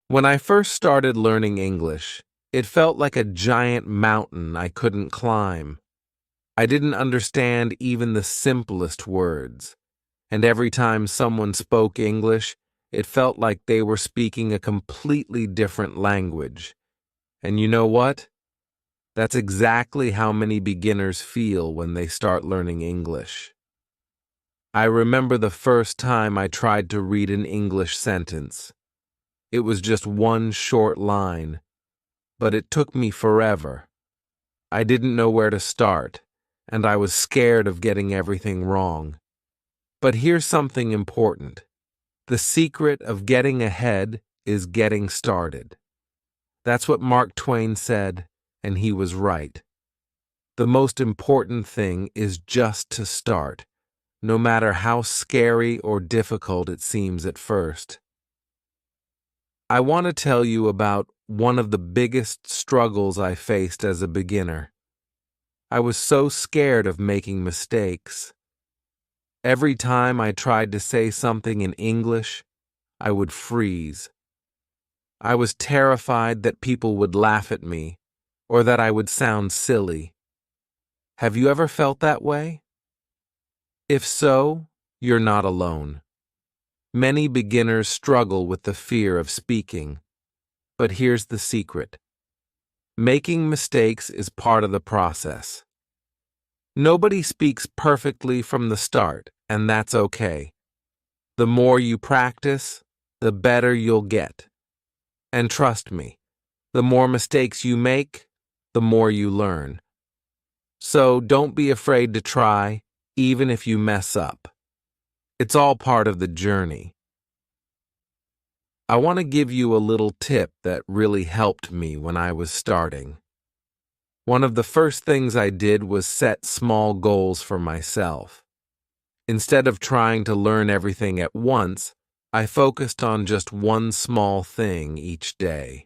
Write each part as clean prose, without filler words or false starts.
When I first started learning English, it felt like a giant mountain I couldn't climb. I didn't understand even the simplest words, and every time someone spoke English, it felt like they were speaking a completely different language. And you know what? That's exactly how many beginners feel when they start learning English. I remember the first time I tried to read an English sentence. It was just one short line, but it took me forever. I didn't know where to start, and I was scared of getting everything wrong. But here's something important. The secret of getting ahead is getting started. That's what Mark Twain said, and he was right. The most important thing is just to start, no matter how scary or difficult it seems at first. I want to tell you about one of the biggest struggles I faced as a beginner. I was so scared of making mistakes. Every time I tried to say something in English, I would freeze. I was terrified that people would laugh at me or that I would sound silly. Have you ever felt that way? If so, you're not alone. Many beginners struggle with the fear of speaking, but here's the secret. Making mistakes is part of the process. Nobody speaks perfectly from the start, and that's okay. The more you practice, the better you'll get. And trust me, the more mistakes you make, the more you learn. So don't be afraid to try, even if you mess up. It's all part of the journey. I want to give you a little tip that really helped me when I was starting. One of the first things I did was set small goals for myself. Instead of trying to learn everything at once, I focused on just one small thing each day.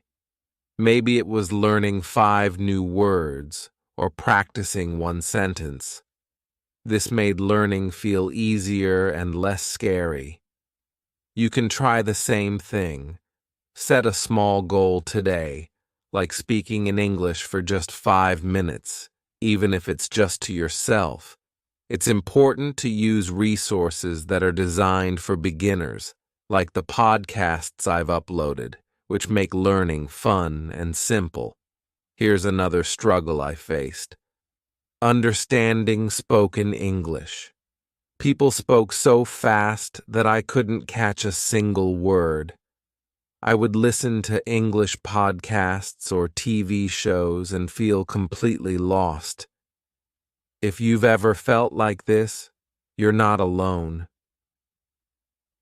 Maybe it was learning 5 new words or practicing one sentence. This made learning feel easier and less scary. You can try the same thing. Set a small goal today, like speaking in English for just 5 minutes, even if it's just to yourself. It's important to use resources that are designed for beginners, like the podcasts I've uploaded, which make learning fun and simple. Here's another struggle I faced. Understanding spoken English. People spoke so fast that I couldn't catch a single word. I would listen to English podcasts or TV shows and feel completely lost. If you've ever felt like this, you're not alone.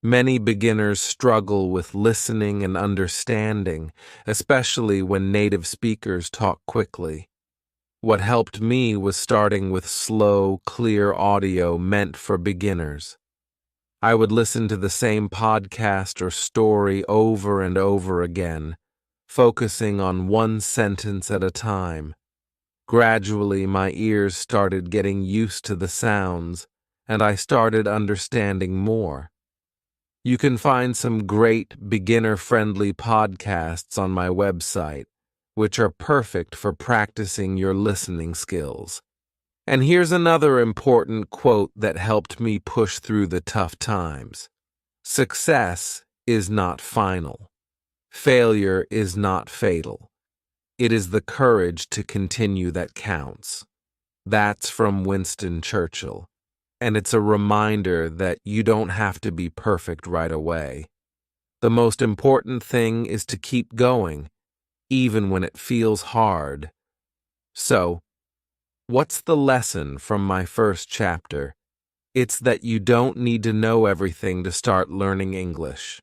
Many beginners struggle with listening and understanding, especially when native speakers talk quickly. What helped me was starting with slow, clear audio meant for beginners. I would listen to the same podcast or story over and over again, focusing on one sentence at a time. Gradually, my ears started getting used to the sounds, and I started understanding more. You can find some great beginner-friendly podcasts on my website, which are perfect for practicing your listening skills. And here's another important quote that helped me push through the tough times. Success is not final. Failure is not fatal. It is the courage to continue that counts. That's from Winston Churchill. And it's a reminder that you don't have to be perfect right away. The most important thing is to keep going, even when it feels hard. So, what's the lesson from my first chapter? It's that you don't need to know everything to start learning English.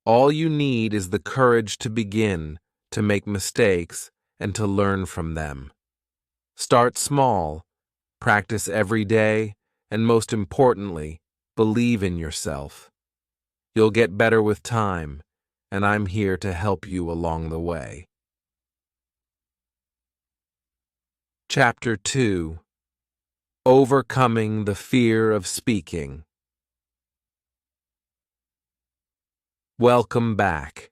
All you need is the courage to begin, to make mistakes, and to learn from them. Start small, practice every day, and most importantly, believe in yourself. You'll get better with time, and I'm here to help you along the way. Chapter 2: Overcoming the Fear of Speaking. Welcome back.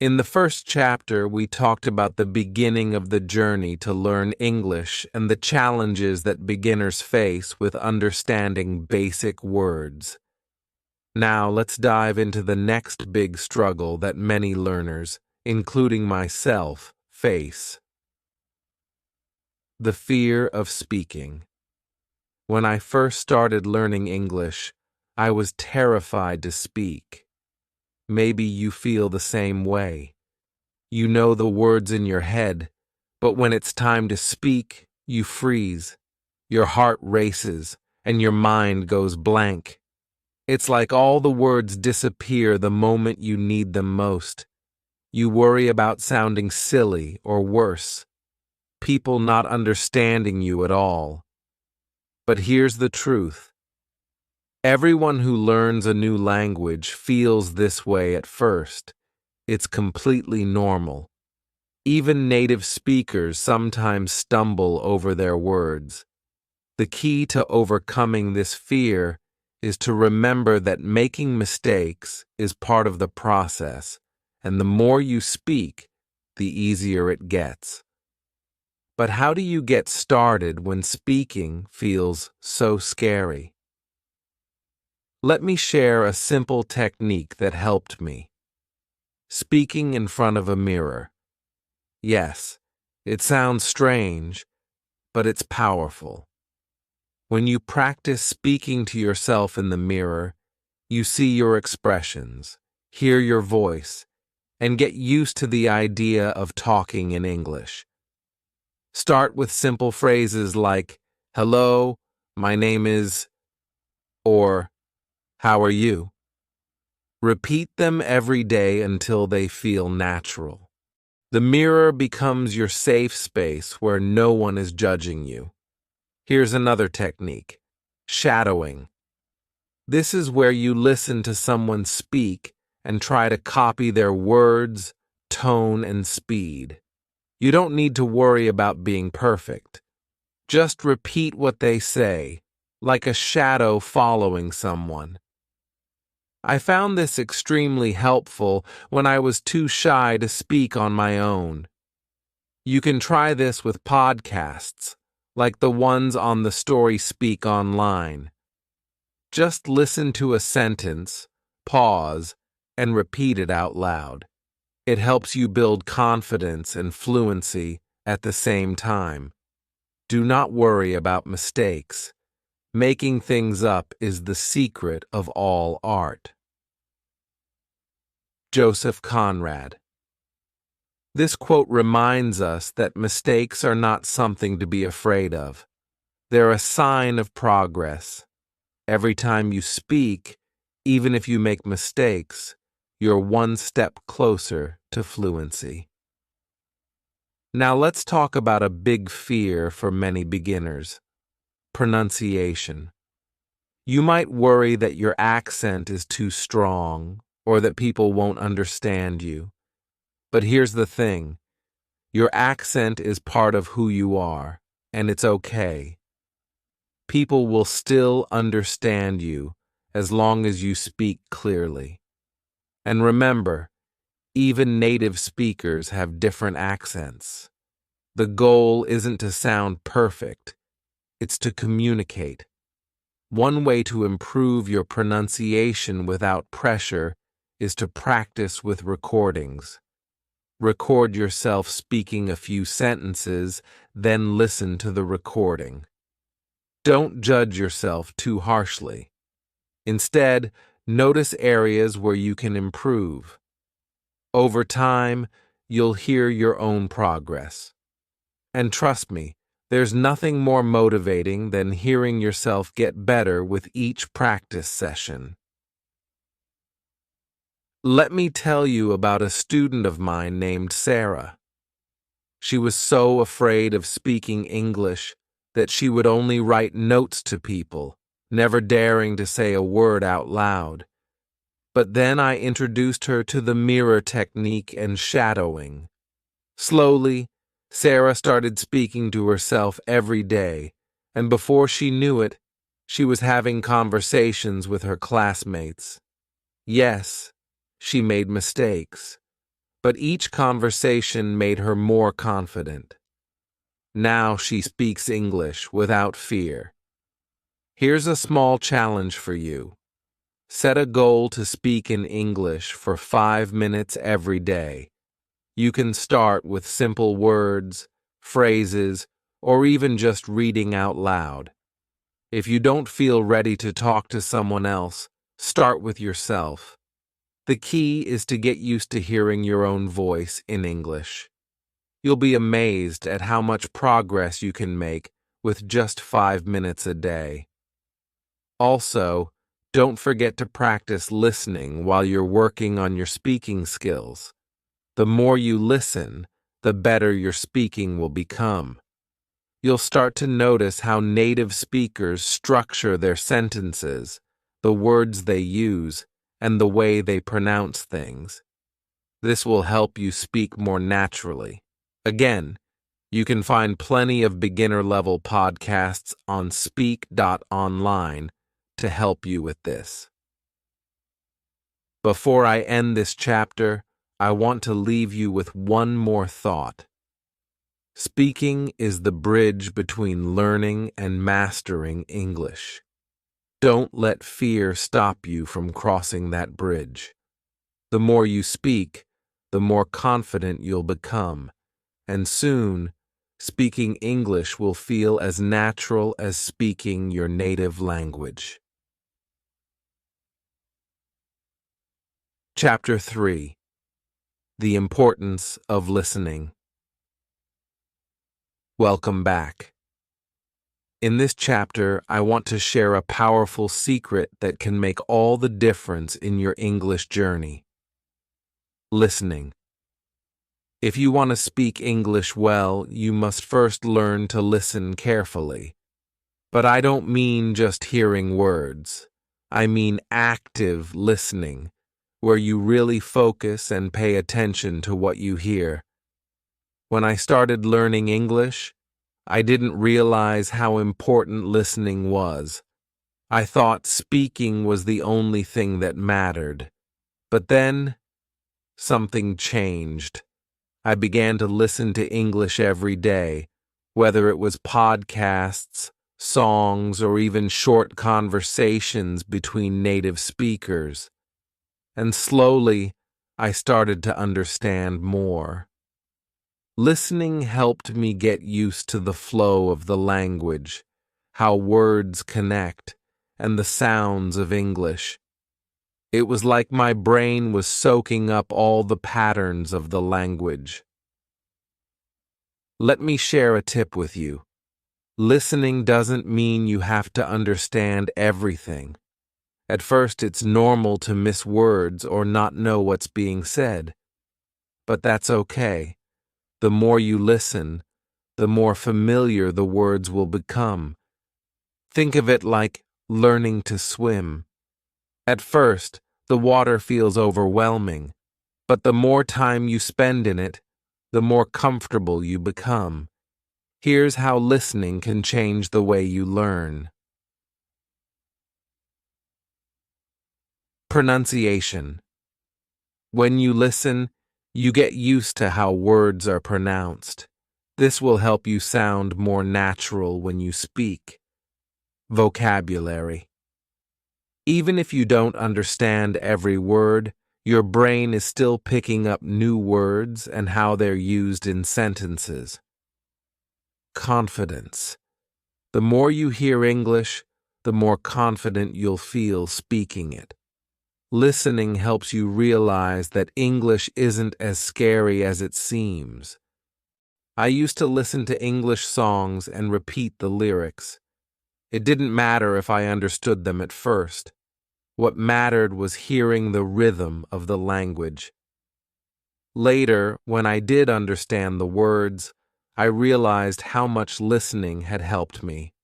In the first chapter, we talked about the beginning of the journey to learn English and the challenges that beginners face with understanding basic words. Now, let's dive into the next big struggle that many learners, including myself, face: the fear of speaking. When I first started learning English, I was terrified to speak. Maybe you feel the same way. You know the words in your head, but when it's time to speak, you freeze. Your heart races, and your mind goes blank. It's like all the words disappear the moment you need them most. You worry about sounding silly or worse, people not understanding you at all. But here's the truth. Everyone who learns a new language feels this way at first. It's completely normal. Even native speakers sometimes stumble over their words. The key to overcoming this fear is to remember that making mistakes is part of the process, and the more you speak, the easier it gets. But how do you get started when speaking feels so scary? Let me share a simple technique that helped me. Speaking in front of a mirror. Yes, it sounds strange, but it's powerful. When you practice speaking to yourself in the mirror, you see your expressions, hear your voice, and get used to the idea of talking in English. Start with simple phrases like, "Hello, my name is," or "How are you?" Repeat them every day until they feel natural. The mirror becomes your safe space where no one is judging you. Here's another technique: shadowing. This is where you listen to someone speak and try to copy their words, tone, and speed. You don't need to worry about being perfect. Just repeat what they say, like a shadow following someone. I found this extremely helpful when I was too shy to speak on my own. You can try this with podcasts, like the ones on the Story Speak online. Just listen to a sentence, pause, and repeat it out loud. It helps you build confidence and fluency at the same time. Do not worry about mistakes. Making things up is the secret of all art. Joseph Conrad. This quote reminds us that mistakes are not something to be afraid of. They're a sign of progress. Every time you speak, even if you make mistakes, you're one step closer to fluency. Now let's talk about a big fear for many beginners: pronunciation. You might worry that your accent is too strong or that people won't understand you. But here's the thing. Your accent is part of who you are, and it's okay. People will still understand you as long as you speak clearly. And remember, even native speakers have different accents. The goal isn't to sound perfect, it's to communicate. One way to improve your pronunciation without pressure is to practice with recordings. Record yourself speaking a few sentences, then listen to the recording. Don't judge yourself too harshly. Instead, notice areas where you can improve. Over time, you'll hear your own progress. And trust me, there's nothing more motivating than hearing yourself get better with each practice session. Let me tell you about a student of mine named Sarah. She was so afraid of speaking English that she would only write notes to people, never daring to say a word out loud. But then I introduced her to the mirror technique and shadowing. Slowly, Sarah started speaking to herself every day, and before she knew it, she was having conversations with her classmates. Yes, she made mistakes, but each conversation made her more confident. Now she speaks English without fear. Here's a small challenge for you. Set a goal to speak in English for 5 minutes every day. You can start with simple words, phrases, or even just reading out loud. If you don't feel ready to talk to someone else, start with yourself. The key is to get used to hearing your own voice in English. You'll be amazed at how much progress you can make with just 5 minutes a day. Also, don't forget to practice listening while you're working on your speaking skills. The more you listen, the better your speaking will become. You'll start to notice how native speakers structure their sentences, the words they use, and the way they pronounce things. This will help you speak more naturally. Again, you can find plenty of beginner-level podcasts on speak.online to help you with this. Before I end this chapter, I want to leave you with one more thought. Speaking is the bridge between learning and mastering English. Don't let fear stop you from crossing that bridge. The more you speak, the more confident you'll become, and soon, speaking English will feel as natural as speaking your native language. Chapter 3: The Importance of Listening. Welcome back. In this chapter, I want to share a powerful secret that can make all the difference in your English journey. Listening. If you want to speak English well, you must first learn to listen carefully. But I don't mean just hearing words. I mean active listening, where you really focus and pay attention to what you hear. When I started learning English, I didn't realize how important listening was. I thought speaking was the only thing that mattered. But then, something changed. I began to listen to English every day, whether it was podcasts, songs, or even short conversations between native speakers. And slowly, I started to understand more. Listening helped me get used to the flow of the language, how words connect, and the sounds of English. It was like my brain was soaking up all the patterns of the language. Let me share a tip with you. Listening doesn't mean you have to understand everything. At first, it's normal to miss words or not know what's being said. But that's okay. The more you listen, the more familiar the words will become. Think of it like learning to swim. At first, the water feels overwhelming, but the more time you spend in it, the more comfortable you become. Here's how listening can change the way you learn. Pronunciation. When you listen, you get used to how words are pronounced. This will help you sound more natural when you speak. Vocabulary. Even if you don't understand every word, your brain is still picking up new words and how they're used in sentences. Confidence. The more you hear English, the more confident you'll feel speaking it. Listening helps you realize that English isn't as scary as it seems. I used to listen to English songs and repeat the lyrics. It didn't matter if I understood them at first. What mattered was hearing the rhythm of the language. Later, when I did understand the words, I realized how much listening had helped me.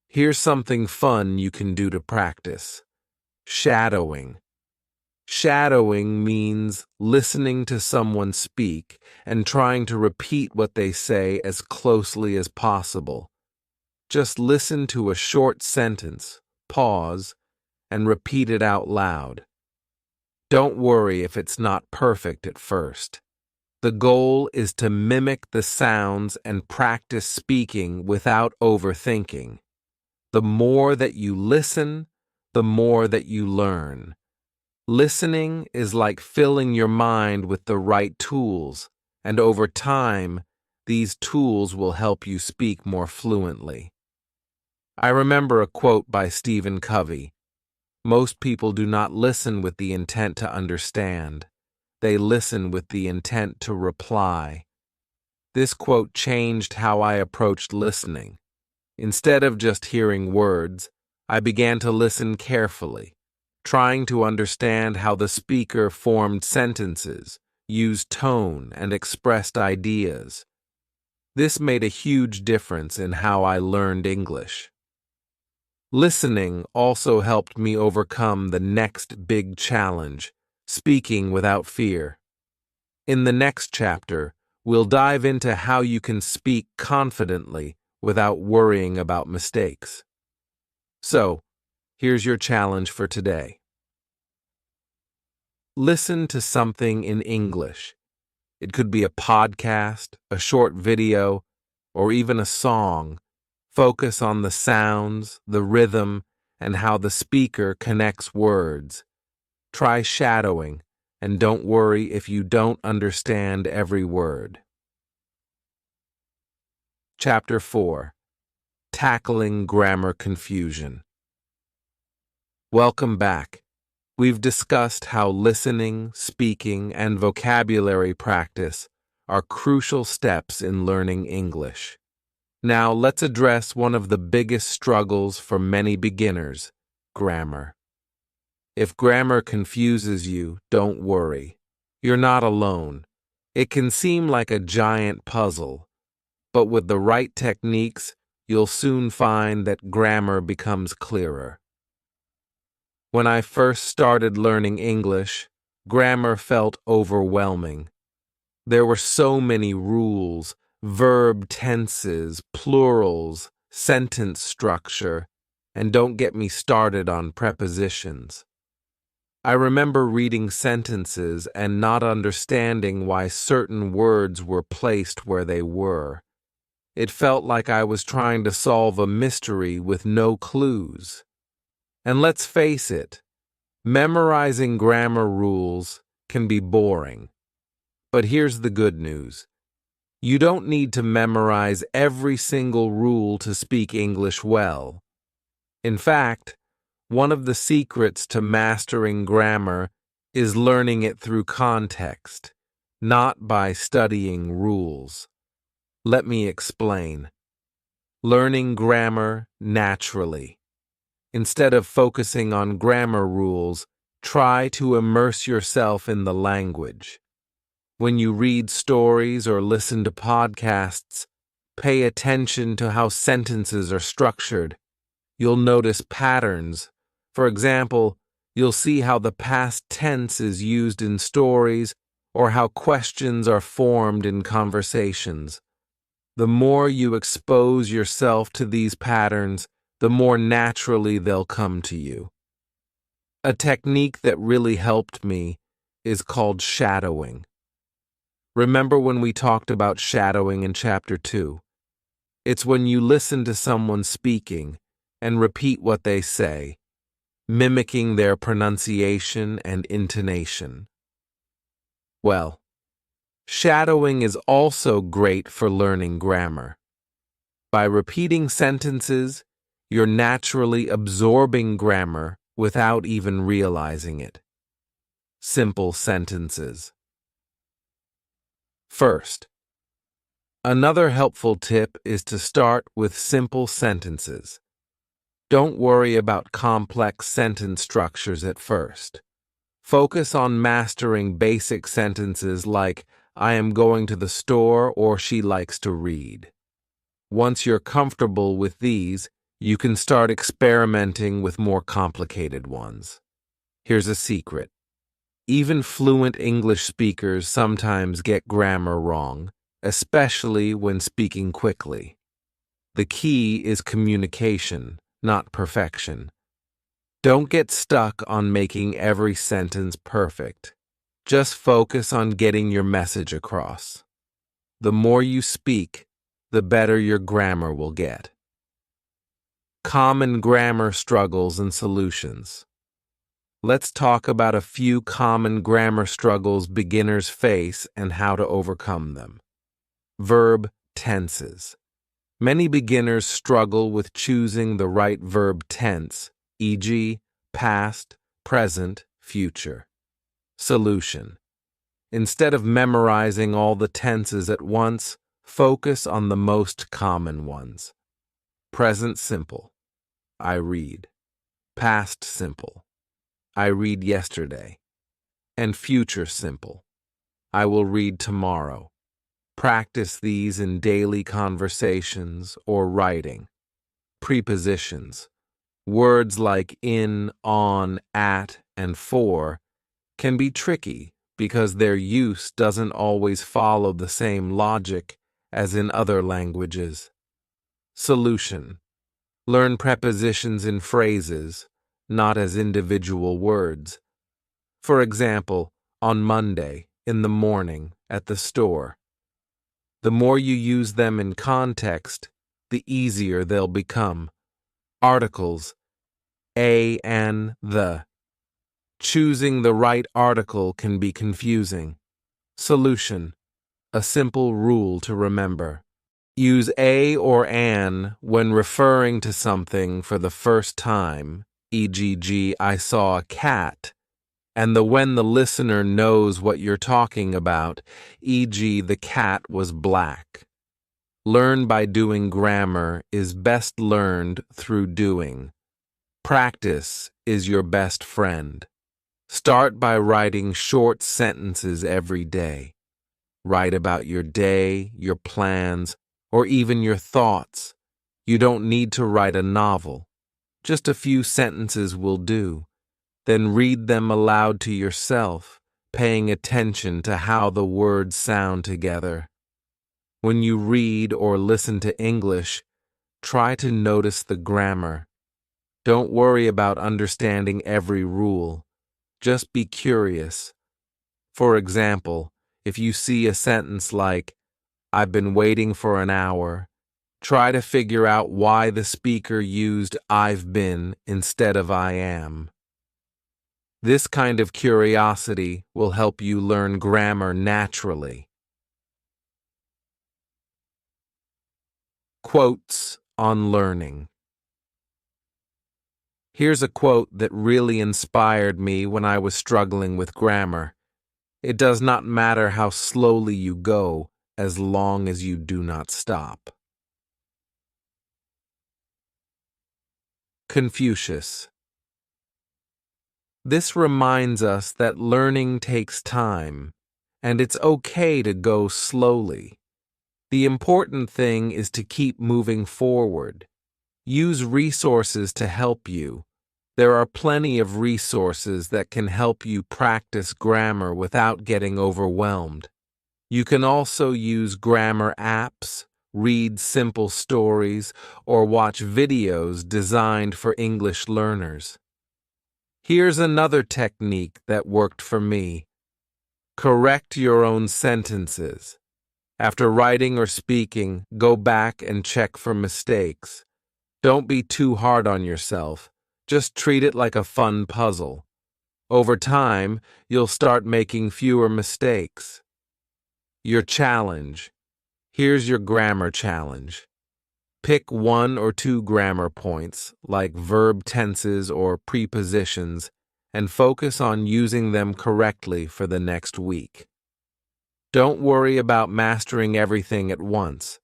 Here's something fun you can do to practice. Shadowing. Shadowing means listening to someone speak and trying to repeat what they say as closely as possible. Just listen to a short sentence, pause, and repeat it out loud. Don't worry if it's not perfect at first. The goal is to mimic the sounds and practice speaking without overthinking. The more that you listen, the more that you learn. Listening is like filling your mind with the right tools, and over time, these tools will help you speak more fluently. I remember a quote by Stephen Covey. Most people do not listen with the intent to understand. They listen with the intent to reply. This quote changed how I approached listening. Instead of just hearing words, I began to listen carefully, trying to understand how the speaker formed sentences, used tone, and expressed ideas. This made a huge difference in how I learned English. Listening also helped me overcome the next big challenge, speaking without fear. In the next chapter, we'll dive into how you can speak confidently without worrying about mistakes. So, here's your challenge for today. Listen to something in English. It could be a podcast, a short video, or even a song. Focus on the sounds, the rhythm, and how the speaker connects words. Try shadowing, and don't worry if you don't understand every word. Chapter 4. Tackling Grammar Confusion. Welcome back. We've discussed how listening, speaking, and vocabulary practice are crucial steps in learning English. Now let's address one of the biggest struggles for many beginners, grammar. If grammar confuses you, don't worry. You're not alone. It can seem like a giant puzzle, but with the right techniques, you'll soon find that grammar becomes clearer. When I first started learning English, grammar felt overwhelming. There were so many rules, verb tenses, plurals, sentence structure, and don't get me started on prepositions. I remember reading sentences and not understanding why certain words were placed where they were. It felt like I was trying to solve a mystery with no clues. And let's face it, memorizing grammar rules can be boring. But here's the good news. You don't need to memorize every single rule to speak English well. In fact, one of the secrets to mastering grammar is learning it through context, not by studying rules. Let me explain. Learning grammar naturally. Instead of focusing on grammar rules, try to immerse yourself in the language. When you read stories or listen to podcasts, pay attention to how sentences are structured. You'll notice patterns. For example, you'll see how the past tense is used in stories or how questions are formed in conversations. The more you expose yourself to these patterns, the more naturally they'll come to you. A technique that really helped me is called shadowing. Remember when we talked about shadowing in Chapter 2? It's when you listen to someone speaking and repeat what they say, mimicking their pronunciation and intonation. Well, shadowing is also great for learning grammar. By repeating sentences, you're naturally absorbing grammar without even realizing it. Simple sentences. First, another helpful tip is to start with simple sentences. Don't worry about complex sentence structures at first. Focus on mastering basic sentences like, I am going to the store or she likes to read. Once you're comfortable with these, you can start experimenting with more complicated ones. Here's a secret. Even fluent English speakers sometimes get grammar wrong, especially when speaking quickly. The key is communication, not perfection. Don't get stuck on making every sentence perfect. Just focus on getting your message across. The more you speak, the better your grammar will get. Common grammar struggles and solutions. Let's talk about a few common grammar struggles beginners face and how to overcome them. Verb tenses. Many beginners struggle with choosing the right verb tense, e.g., past, present, future. Solution. Instead of memorizing all the tenses at once, focus on the most common ones. Present simple. I read. Past simple. I read yesterday. And future simple. I will read tomorrow. Practice these in daily conversations or writing. Prepositions. Words like in, on, at, and for can be tricky because their use doesn't always follow the same logic as in other languages. Solution. Learn prepositions in phrases, not as individual words. For example, on Monday, in the morning, at the store. The more you use them in context, the easier they'll become. Articles. A and the. Choosing the right article can be confusing. Solution. A simple rule to remember. Use a or an when referring to something for the first time, e.g., I saw a cat, and the when the listener knows what you're talking about, e.g., the cat was black. Learn by doing grammar is best learned through doing. Practice is your best friend. Start by writing short sentences every day. Write about your day, your plans, or even your thoughts. You don't need to write a novel. Just a few sentences will do. Then read them aloud to yourself, paying attention to how the words sound together. When you read or listen to English, try to notice the grammar. Don't worry about understanding every rule. Just be curious. For example, if you see a sentence like, I've been waiting for an hour, try to figure out why the speaker used I've been instead of I am. This kind of curiosity will help you learn grammar naturally. Quotes on learning. Here's a quote that really inspired me when I was struggling with grammar. It does not matter how slowly you go, as long as you do not stop. Confucius. This reminds us that learning takes time, and it's okay to go slowly. The important thing is to keep moving forward. Use resources to help you. There are plenty of resources that can help you practice grammar without getting overwhelmed. You can also use grammar apps, read simple stories, or watch videos designed for English learners. Here's another technique that worked for me. Correct your own sentences. After writing or speaking, go back and check for mistakes. Don't be too hard on yourself. Just treat it like a fun puzzle. Over time, you'll start making fewer mistakes. Your challenge. Here's your grammar challenge. Pick 1 or 2 grammar points, like verb tenses or prepositions, and focus on using them correctly for the next week. Don't worry about mastering everything at once.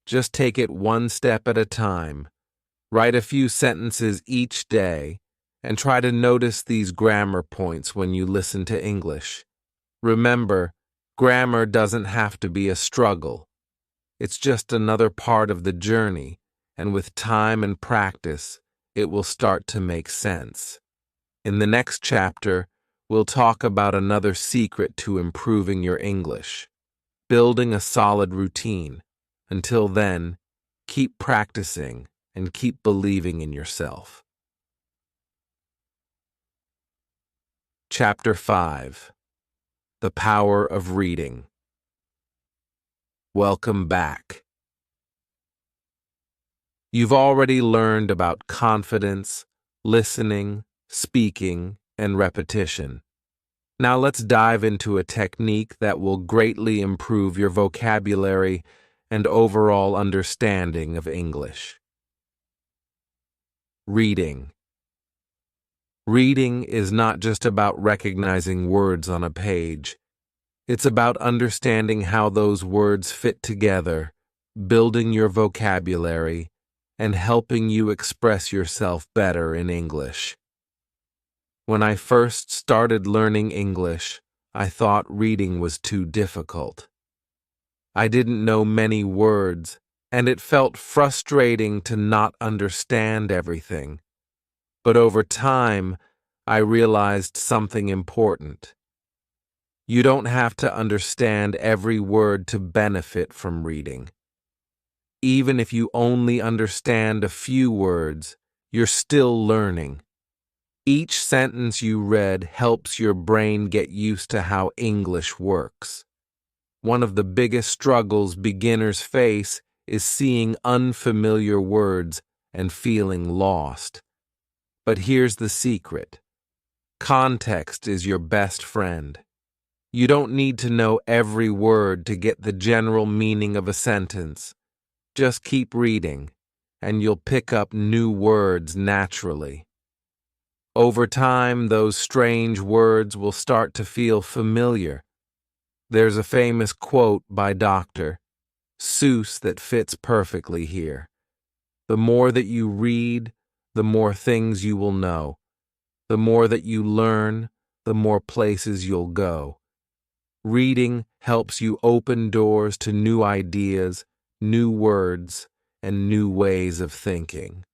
Just take it one step at a time. Write a few sentences each day, and try to notice these grammar points when you listen to English. Remember, grammar doesn't have to be a struggle. It's just another part of the journey, and with time and practice, it will start to make sense. In the next chapter, we'll talk about another secret to improving your English: building a solid routine. Until then, keep practicing and keep believing in yourself. Chapter 5. The Power of Reading. Welcome back. You've already learned about confidence, listening, speaking, and repetition. Now let's dive into a technique that will greatly improve your vocabulary and overall understanding of English. Reading. Reading is not just about recognizing words on a page. It's about understanding how those words fit together, building your vocabulary, and helping you express yourself better in English. When I first started learning English, I thought reading was too difficult. I didn't know many words, and it felt frustrating to not understand everything. But over time, I realized something important. You don't have to understand every word to benefit from reading. Even if you only understand a few words, you're still learning. Each sentence you read helps your brain get used to how English works. One of the biggest struggles beginners face is seeing unfamiliar words and feeling lost. But here's the secret. Context is your best friend. You don't need to know every word to get the general meaning of a sentence. Just keep reading, and you'll pick up new words naturally. Over time, those strange words will start to feel familiar. There's a famous quote by Dr. Seuss that fits perfectly here. The more that you read, the more things you will know. The more that you learn, the more places you'll go. Reading helps you open doors to new ideas, new words, and new ways of thinking.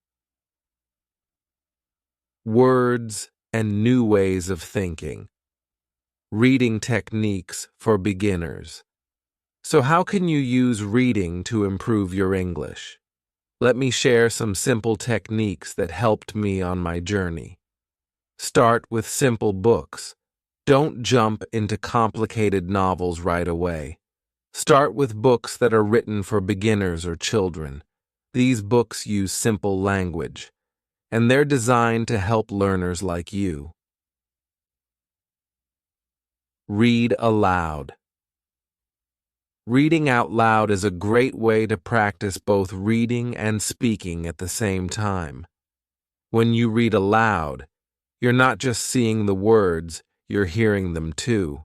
Words and new ways of thinking. Reading techniques for beginners. So how can you use reading to improve your English? Let me share some simple techniques that helped me on my journey. Start with simple books. Don't jump into complicated novels right away. Start with books that are written for beginners or children. These books use simple language, and they're designed to help learners like you. Read aloud. Reading out loud is a great way to practice both reading and speaking at the same time. When you read aloud, you're not just seeing the words, you're hearing them too.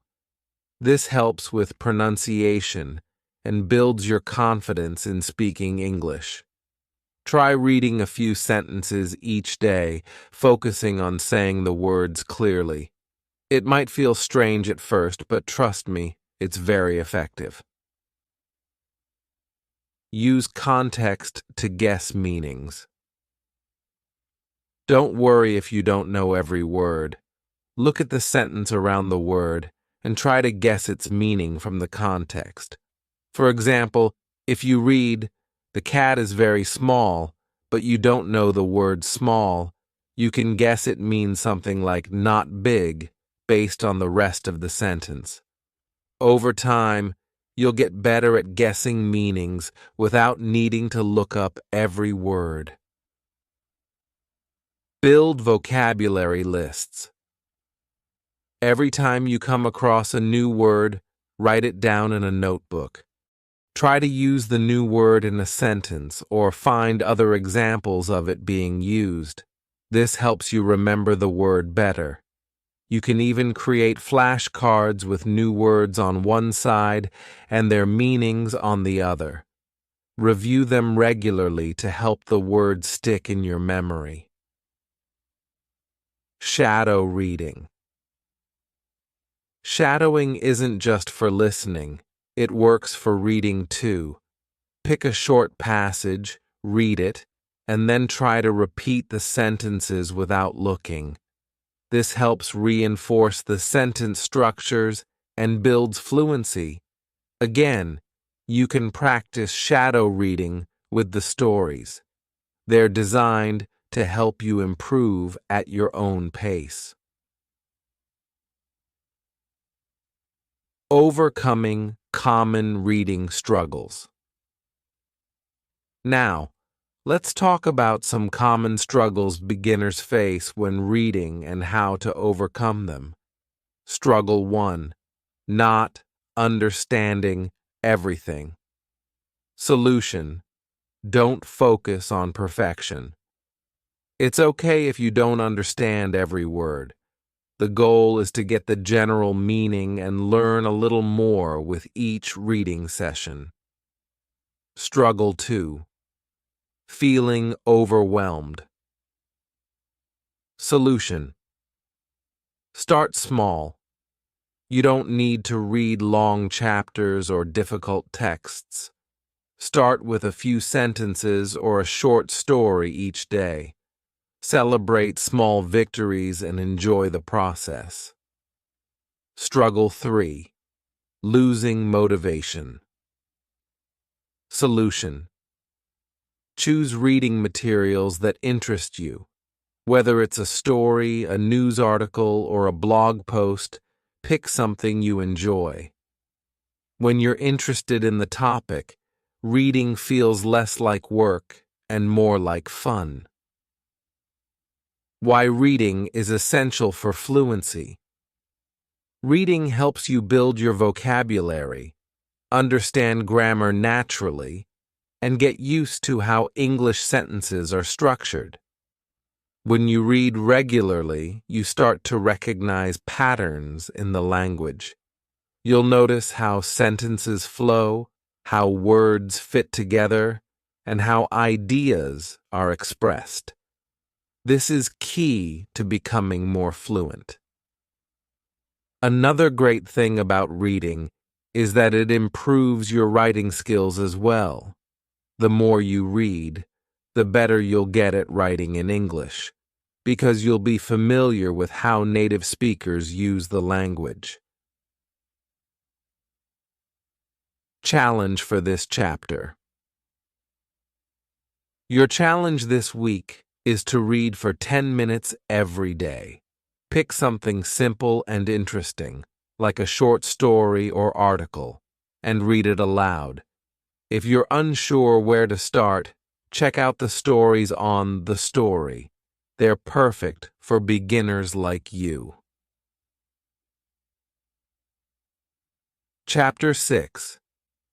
This helps with pronunciation and builds your confidence in speaking English. Try reading a few sentences each day, focusing on saying the words clearly. It might feel strange at first, but trust me, it's very effective. Use context to guess meanings. Don't worry if you don't know every word. Look at the sentence around the word and try to guess its meaning from the context. For example, if you read, "The cat is very small," but you don't know the word small, you can guess it means something like not big based on the rest of the sentence. Over time, you'll get better at guessing meanings without needing to look up every word. Build vocabulary lists. Every time you come across a new word, write it down in a notebook. Try to use the new word in a sentence or find other examples of it being used. This helps you remember the word better. You can even create flashcards with new words on one side and their meanings on the other. Review them regularly to help the words stick in your memory. Shadow reading. Shadowing isn't just for listening, it works for reading too. Pick a short passage, read it, and then try to repeat the sentences without looking. This helps reinforce the sentence structures and builds fluency. Again, you can practice shadow reading with the stories. They're designed to help you improve at your own pace. Overcoming common reading struggles. Now, let's talk about some common struggles beginners face when reading and how to overcome them. Struggle 1. Not understanding everything. Solution: don't focus on perfection. It's okay if you don't understand every word. The goal is to get the general meaning and learn a little more with each reading session. Struggle 2. Feeling overwhelmed. Solution: start small. You don't need to read long chapters or difficult texts. Start with a few sentences or a short story each day. Celebrate small victories and enjoy the process. Struggle 3. Losing motivation. Solution: choose reading materials that interest you. Whether it's a story, a news article, or a blog post, pick something you enjoy. When you're interested in the topic, reading feels less like work and more like fun. Why reading is essential for fluency. Reading helps you build your vocabulary, understand grammar naturally, and get used to how English sentences are structured. When you read regularly, you start to recognize patterns in the language. You'll notice how sentences flow, how words fit together, and how ideas are expressed. This is key to becoming more fluent. Another great thing about reading is that it improves your writing skills as well. The more you read, the better you'll get at writing in English, because you'll be familiar with how native speakers use the language. Challenge for this chapter. Your challenge this week is to read for 10 minutes every day. Pick something simple and interesting, like a short story or article, and read it aloud. If you're unsure where to start, check out the stories on The Story. They're perfect for beginners like you. Chapter 6.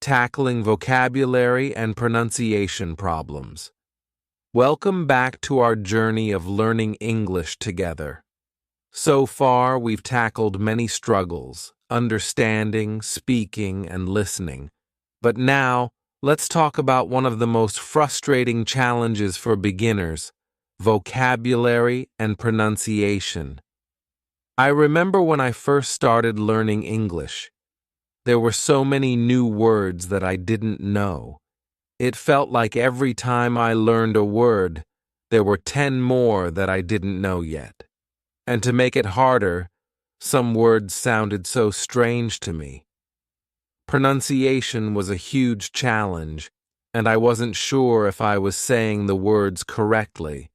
Tackling Vocabulary and Pronunciation Problems. Welcome back to our journey of learning English together. So far, we've tackled many struggles, understanding, speaking, and listening. But now, let's talk about one of the most frustrating challenges for beginners: vocabulary and pronunciation. I remember when I first started learning English. There were so many new words that I didn't know. It felt like every time I learned a word, there were 10 more that I didn't know yet. And to make it harder, some words sounded so strange to me. Pronunciation was a huge challenge, and I wasn't sure if I was saying the words correctly.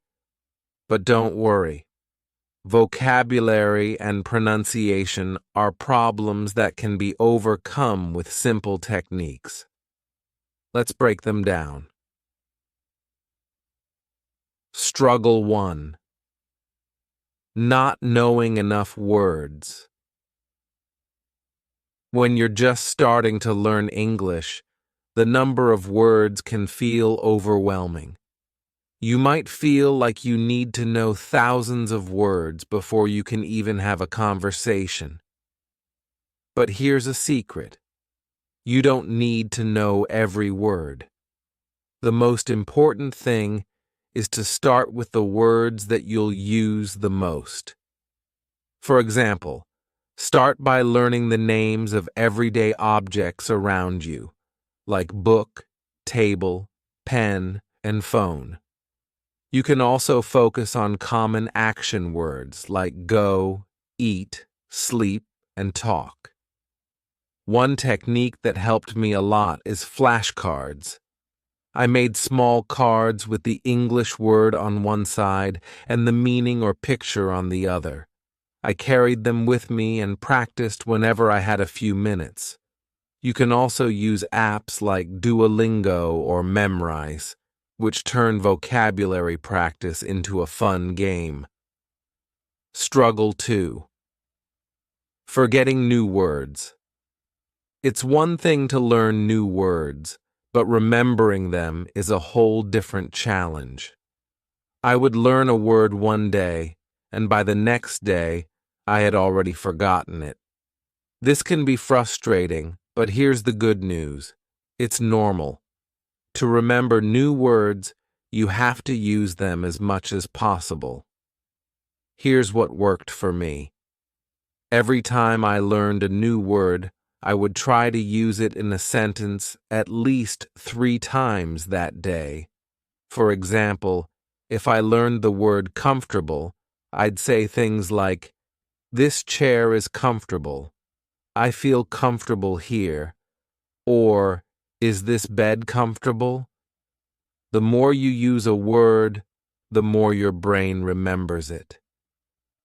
But don't worry. Vocabulary and pronunciation are problems that can be overcome with simple techniques. Let's break them down. Struggle 1. Not knowing enough words. When you're just starting to learn English, the number of words can feel overwhelming. You might feel like you need to know thousands of words before you can even have a conversation. But here's a secret. You don't need to know every word. The most important thing is to start with the words that you'll use the most. For example, start by learning the names of everyday objects around you, like book, table, pen, and phone. You can also focus on common action words like go, eat, sleep, and talk. One technique that helped me a lot is flashcards. I made small cards with the English word on one side and the meaning or picture on the other. I carried them with me and practiced whenever I had a few minutes. You can also use apps like Duolingo or Memrise, which turn vocabulary practice into a fun game. Struggle 2. Forgetting new words. It's one thing to learn new words, but remembering them is a whole different challenge. I would learn a word one day, and by the next day, I had already forgotten it. This can be frustrating, but here's the good news. It's normal. To remember new words, you have to use them as much as possible. Here's what worked for me. Every time I learned a new word, I would try to use it in a sentence at least 3 times that day. For example, if I learned the word comfortable, I'd say things like, "This chair is comfortable," "I feel comfortable here," or "Is this bed comfortable?" The more you use a word, the more your brain remembers it.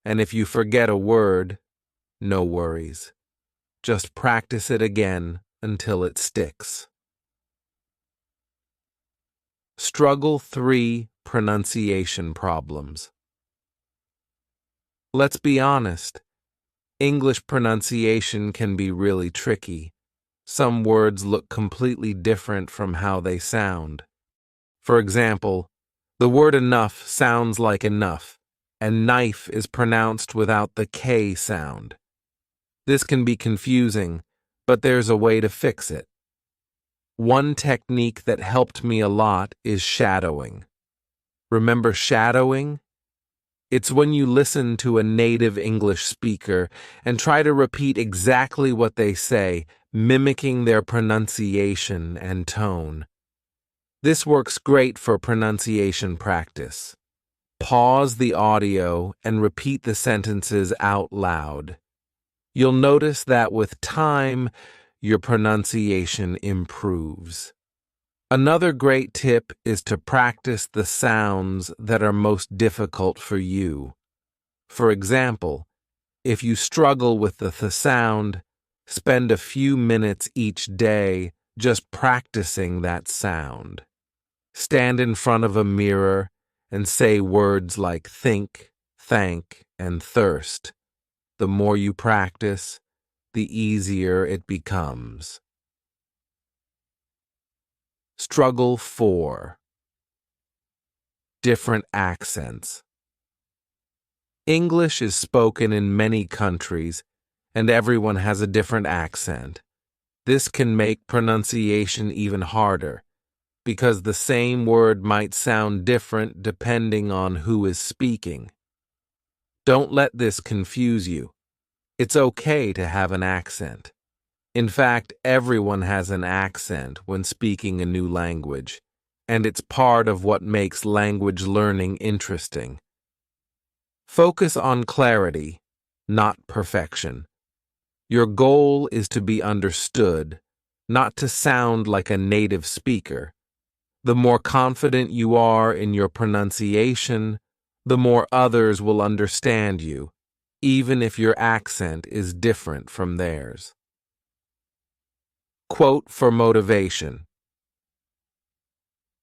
And if you forget a word, no worries. Just practice it again until it sticks. Struggle 3. Pronunciation problems. Let's be honest. English pronunciation can be really tricky. Some words look completely different from how they sound. For example, the word enough sounds like enough, and knife is pronounced without the K sound. This can be confusing, but there's a way to fix it. One technique that helped me a lot is shadowing. Remember shadowing? It's when you listen to a native English speaker and try to repeat exactly what they say, mimicking their pronunciation and tone. This works great for pronunciation practice. Pause the audio and repeat the sentences out loud. You'll notice that with time, your pronunciation improves. Another great tip is to practice the sounds that are most difficult for you. For example, if you struggle with the th sound, spend a few minutes each day just practicing that sound. Stand in front of a mirror and say words like think, thank, and thirst. The more you practice, the easier it becomes. Struggle 4. Different accents. English is spoken in many countries, and everyone has a different accent. This can make pronunciation even harder, because the same word might sound different depending on who is speaking. Don't let this confuse you. It's okay to have an accent. In fact, everyone has an accent when speaking a new language, and it's part of what makes language learning interesting. Focus on clarity, not perfection. Your goal is to be understood, not to sound like a native speaker. The more confident you are in your pronunciation, the more others will understand you, even if your accent is different from theirs. Quote for motivation.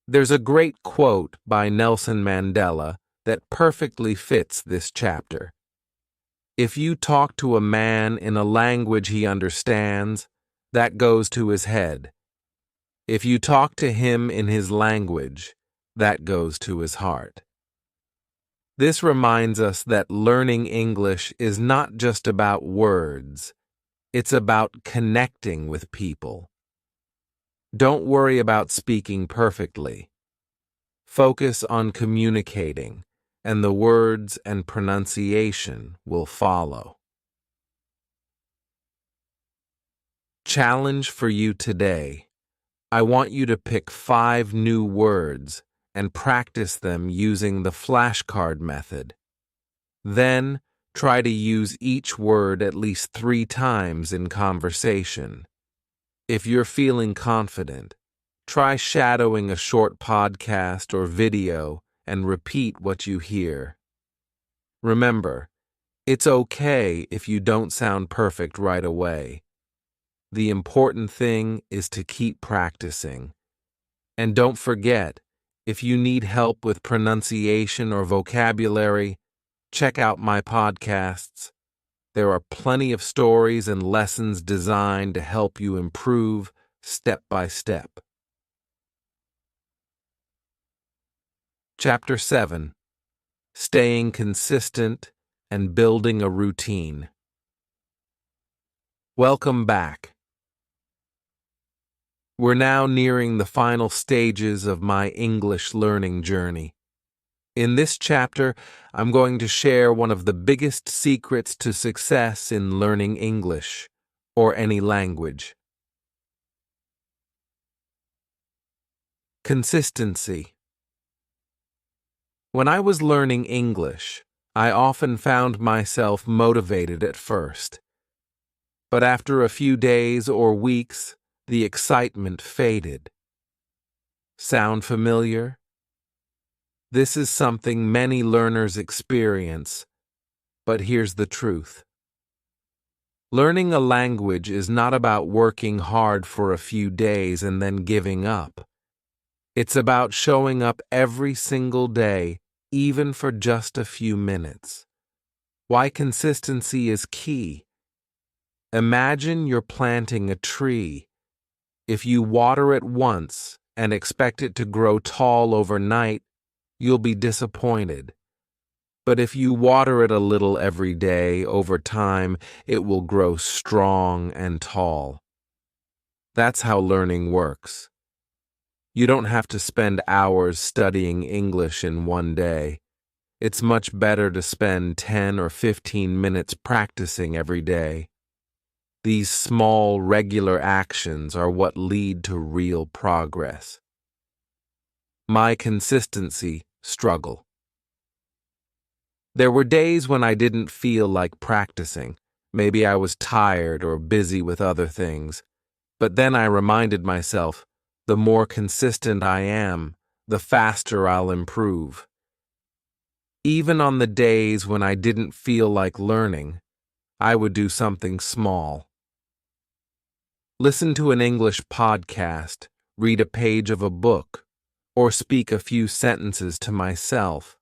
There's a great quote by Nelson Mandela that perfectly fits this chapter. If you talk to a man in a language he understands, that goes to his head. If you talk to him in his language, that goes to his heart. This reminds us that learning English is not just about words. It's about connecting with people. Don't worry about speaking perfectly. Focus on communicating, and the words and pronunciation will follow. Challenge for you today. I want you to pick 5 new words and practice them using the flashcard method. Then, try to use each word at least 3 times in conversation. If you're feeling confident, try shadowing a short podcast or video and repeat what you hear. Remember, It's okay if you don't sound perfect right away. The important thing is to keep practicing. And don't forget, if you need help with pronunciation or vocabulary, check out my podcasts. There are plenty of stories and lessons designed to help you improve step by step. Chapter 7: Staying Consistent and Building a Routine. Welcome back. We're now nearing the final stages of my English learning journey. In this chapter, I'm going to share one of the biggest secrets to success in learning English, or any language. Consistency. When I was learning English, I often found myself motivated at first. But after a few days or weeks, the excitement faded. Sound familiar? This is something many learners experience, but here's the truth. Learning a language is not about working hard for a few days and then giving up. It's about showing up every single day, even for just a few minutes. Why consistency is key. Imagine you're planting a tree. If you water it once and expect it to grow tall overnight, you'll be disappointed. But if you water it a little every day, over time, it will grow strong and tall. That's how learning works. You don't have to spend hours studying English in one day. It's much better to spend 10 or 15 minutes practicing every day. These small, regular actions are what lead to real progress. My consistency struggle. There were days when I didn't feel like practicing. Maybe I was tired or busy with other things. But then I reminded myself, the more consistent I am, the faster I'll improve. Even on the days when I didn't feel like learning, I would do something small. Listen to an English podcast, read a page of a book, or speak a few sentences to myself.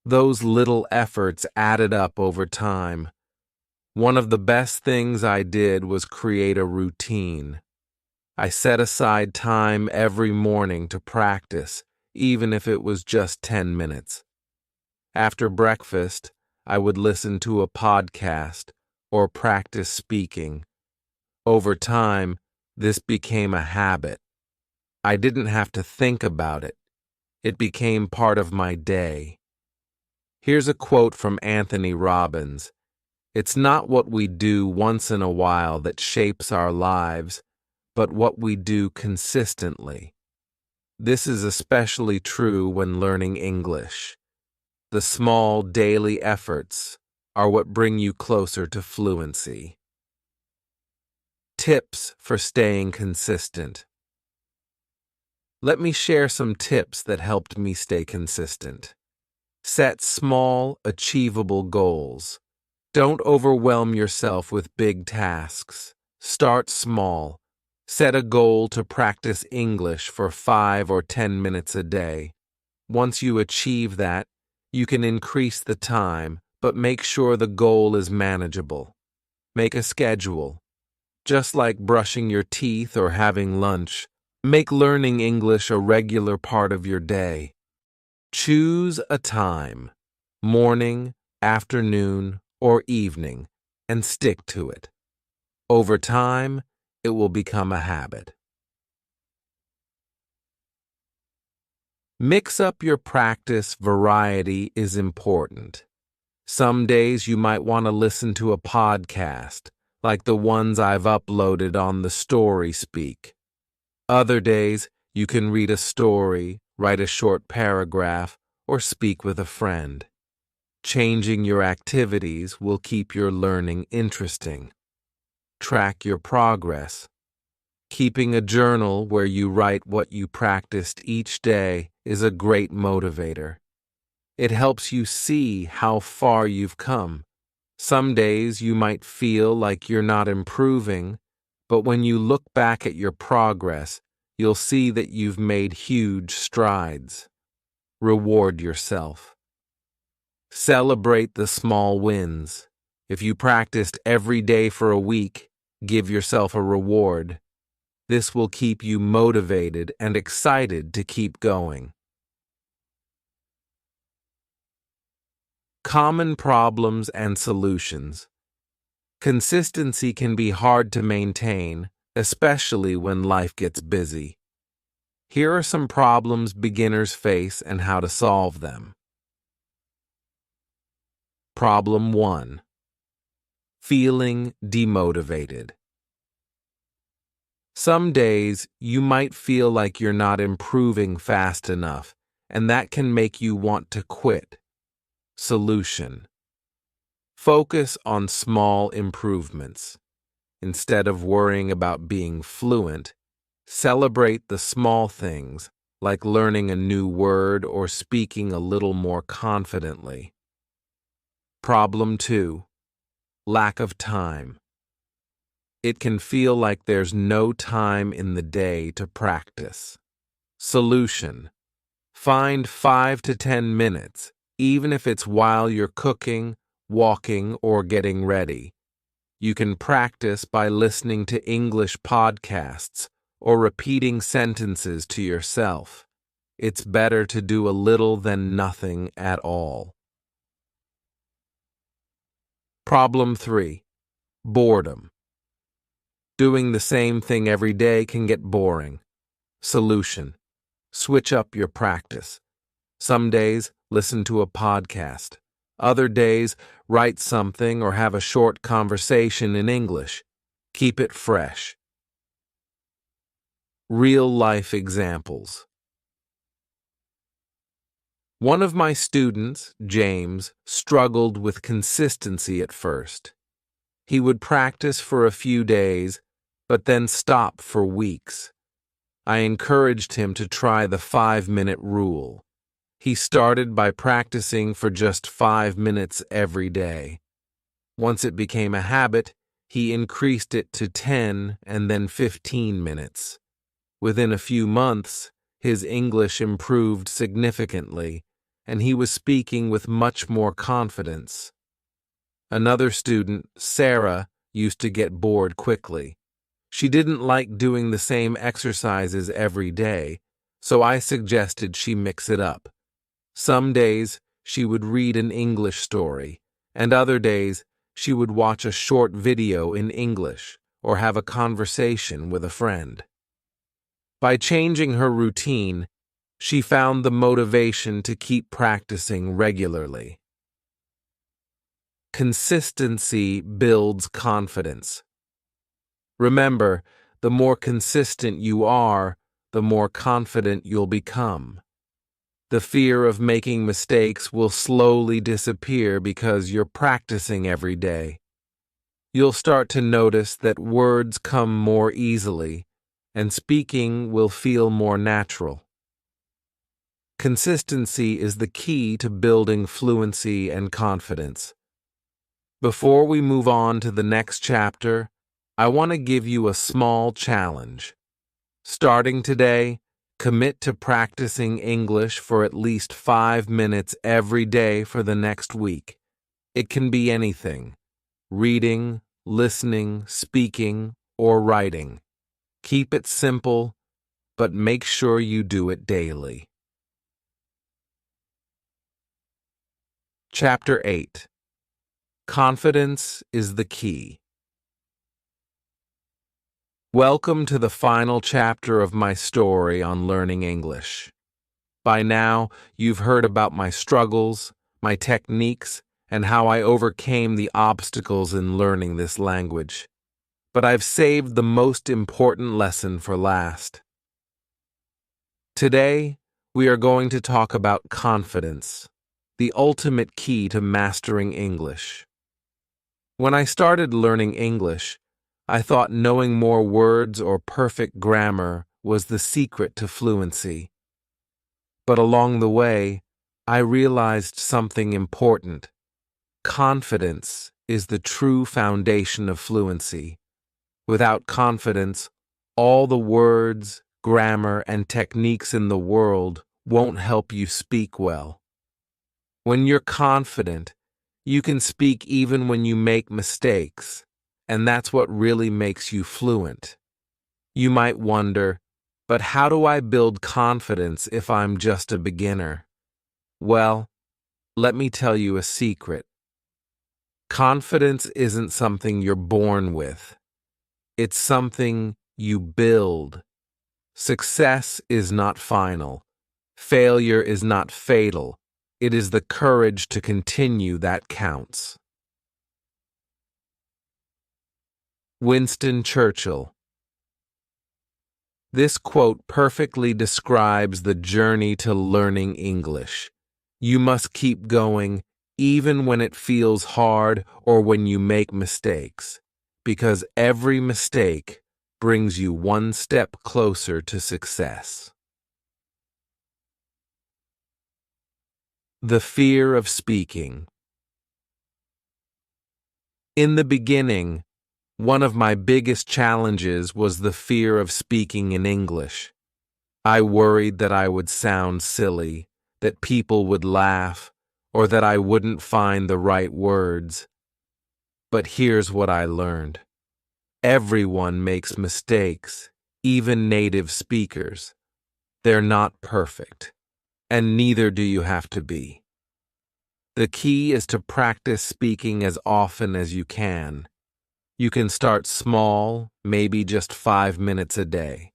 Those little efforts added up over time. One of the best things I did was create a routine. I set aside time every morning to practice, even if it was just 10 minutes. After breakfast, I would listen to a podcast or practice speaking. Over time, this became a habit. I didn't have to think about it. It became part of my day. Here's a quote from Anthony Robbins. It's not what we do once in a while that shapes our lives, but what we do consistently. This is especially true when learning English. The small daily efforts are what bring you closer to fluency. Tips for staying consistent. Let me share some tips that helped me stay consistent. Set small, achievable goals. Don't overwhelm yourself with big tasks. Start small. Set a goal to practice English for 5 or 10 minutes a day. Once you achieve that, you can increase the time, but make sure the goal is manageable. Make a schedule. Just like brushing your teeth or having lunch, make learning English a regular part of your day. Choose a time, morning, afternoon, or evening, and stick to it. Over time, it will become a habit. Mix up your practice. Variety is important. Some days you might want to listen to a podcast, like the ones I've uploaded on the Story Speak. Other days, you can read a story, write a short paragraph, or speak with a friend. Changing your activities will keep your learning interesting. Track your progress. Keeping a journal where you write what you practiced each day is a great motivator. It helps you see how far you've come. Some days you might feel like you're not improving, but when you look back at your progress, you'll see that you've made huge strides. Reward yourself. Celebrate the small wins. If you practiced every day for a week, give yourself a reward. This will keep you motivated and excited to keep going. Common problems and solutions. Consistency can be hard to maintain, especially when life gets busy. Here are some problems beginners face and how to solve them. Problem 1. Feeling demotivated. Some days you might feel like you're not improving fast enough, and that can make you want to quit. Solution. Focus on small improvements. Instead of worrying about being fluent, celebrate the small things, like learning a new word or speaking a little more confidently. Problem 2. Lack of time. It can feel like there's no time in the day to practice. Solution. Find 5 to 10 minutes, even if it's while you're cooking, walking, or getting ready. You can practice by listening to English podcasts or repeating sentences to yourself. It's better to do a little than nothing at all. Problem 3. Boredom. Doing the same thing every day can get boring. Solution. Switch up your practice. Some days, listen to a podcast. Other days, write something or have a short conversation in English. Keep it fresh. Real-life examples. One of my students, James, struggled with consistency at first. He would practice for a few days, but then stop for weeks. I encouraged him to try the 5-minute rule. He started by practicing for just 5 minutes every day. Once it became a habit, he increased it to 10 and then 15 minutes. Within a few months, his English improved significantly, and he was speaking with much more confidence. Another student, Sarah, used to get bored quickly. She didn't like doing the same exercises every day, so I suggested she mix it up. Some days, she would read an English story, and other days, she would watch a short video in English or have a conversation with a friend. By changing her routine, she found the motivation to keep practicing regularly. Consistency builds confidence. Remember, the more consistent you are, the more confident you'll become. The fear of making mistakes will slowly disappear because you're practicing every day. You'll start to notice that words come more easily, and speaking will feel more natural. Consistency is the key to building fluency and confidence. Before we move on to the next chapter, I want to give you a small challenge. Starting today, commit to practicing English for at least 5 minutes every day for the next week. It can be anything: reading, listening, speaking, or writing. Keep it simple, but make sure you do it daily. Chapter 8. Confidence is the key. Welcome to the final chapter of my story on learning English. By now, you've heard about my struggles, my techniques, and how I overcame the obstacles in learning this language. But I've saved the most important lesson for last. Today, we are going to talk about confidence, the ultimate key to mastering English. When I started learning English, I thought knowing more words or perfect grammar was the secret to fluency. But along the way, I realized something important. Confidence is the true foundation of fluency. Without confidence, all the words, grammar, and techniques in the world won't help you speak well. When you're confident, you can speak even when you make mistakes, and that's what really makes you fluent. You might wonder, but how do I build confidence if I'm just a beginner? Well, let me tell you a secret. Confidence isn't something you're born with. It's something you build. Success is not final. Failure is not fatal. It is the courage to continue that counts. Winston Churchill. This quote perfectly describes the journey to learning English. You must keep going even when it feels hard or when you make mistakes, because every mistake brings you one step closer to success. The fear of speaking. In the beginning, one of my biggest challenges was the fear of speaking in English. I worried that I would sound silly, that people would laugh, or that I wouldn't find the right words. But here's what I learned. Everyone makes mistakes, even native speakers. They're not perfect, and neither do you have to be. The key is to practice speaking as often as you can. You can start small, maybe just 5 minutes a day.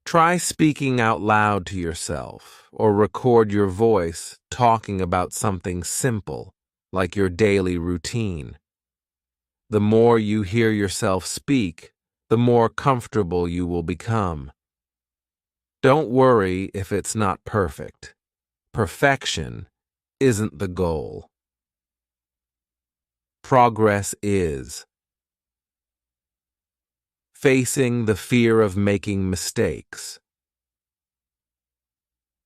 Try speaking out loud to yourself, or record your voice talking about something simple, like your daily routine. The more you hear yourself speak, the more comfortable you will become. Don't worry if it's not perfect. Perfection isn't the goal. Progress is. Facing the fear of making mistakes.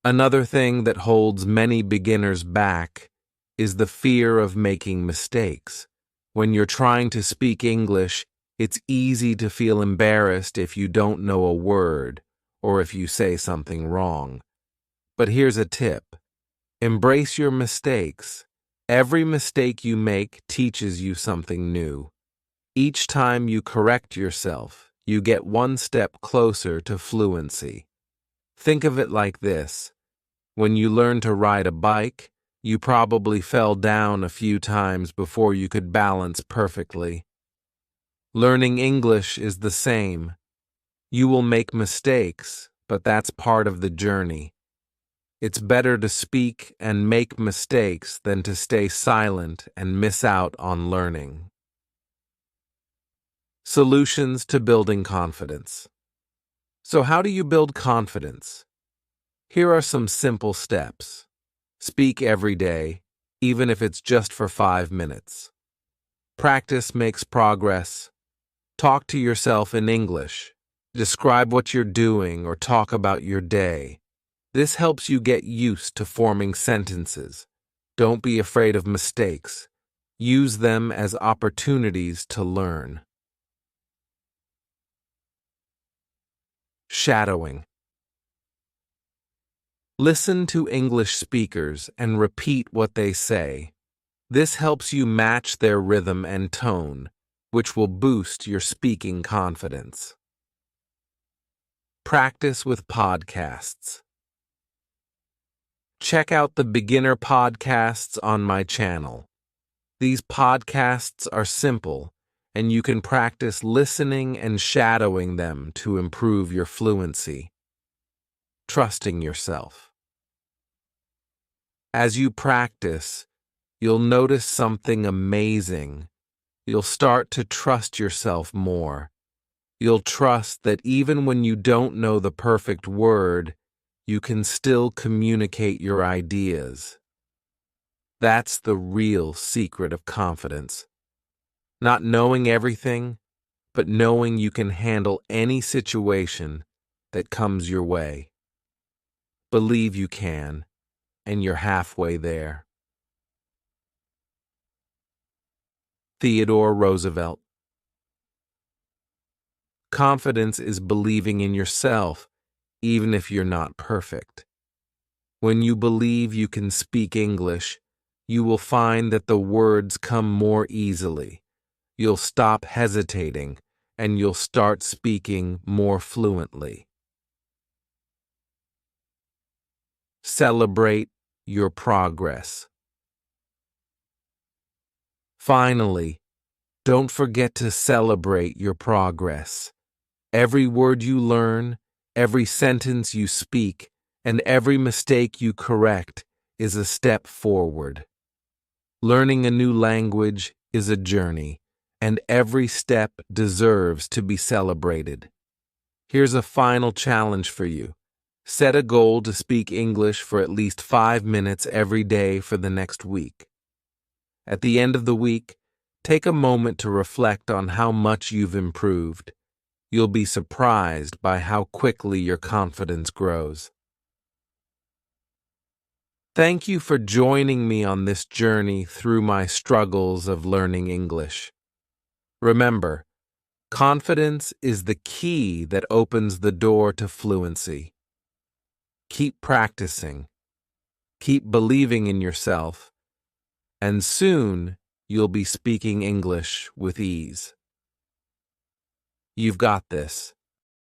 Another thing that holds many beginners back is the fear of making mistakes. When you're trying to speak English, it's easy to feel embarrassed if you don't know a word or if you say something wrong. But here's a tip. Embrace your mistakes. Every mistake you make teaches you something new. Each time you correct yourself, you get one step closer to fluency. Think of it like this. When you learn to ride a bike, you probably fell down a few times before you could balance perfectly. Learning English is the same. You will make mistakes, but that's part of the journey. It's better to speak and make mistakes than to stay silent and miss out on learning. Solutions to building confidence. So how do you build confidence? Here are some simple steps. Speak every day, even if it's just for 5 minutes. Practice makes progress. Talk to yourself in English. Describe what you're doing or talk about your day. This helps you get used to forming sentences. Don't be afraid of mistakes. Use them as opportunities to learn. Shadowing. Listen to English speakers and repeat what they say. This helps you match their rhythm and tone, which will boost your speaking confidence. Practice with podcasts. Check out the beginner podcasts on my channel. These podcasts are simple, and you can practice listening and shadowing them to improve your fluency. Trusting yourself. As you practice, you'll notice something amazing. You'll start to trust yourself more. You'll trust that even when you don't know the perfect word, you can still communicate your ideas. That's the real secret of confidence. Not knowing everything, but knowing you can handle any situation that comes your way. Believe you can, and you're halfway there. Theodore Roosevelt. Confidence is believing in yourself, even if you're not perfect. When you believe you can speak English, you will find that the words come more easily. You'll stop hesitating, and you'll start speaking more fluently. Celebrate your progress. Finally, don't forget to celebrate your progress. Every word you learn, every sentence you speak, and every mistake you correct is a step forward. Learning a new language is a journey, and every step deserves to be celebrated. Here's a final challenge for you. Set a goal to speak English for at least 5 minutes every day for the next week. At the end of the week, take a moment to reflect on how much you've improved. You'll be surprised by how quickly your confidence grows. Thank you for joining me on this journey through my struggles of learning English. Remember, confidence is the key that opens the door to fluency. Keep practicing, keep believing in yourself, and soon you'll be speaking English with ease. You've got this.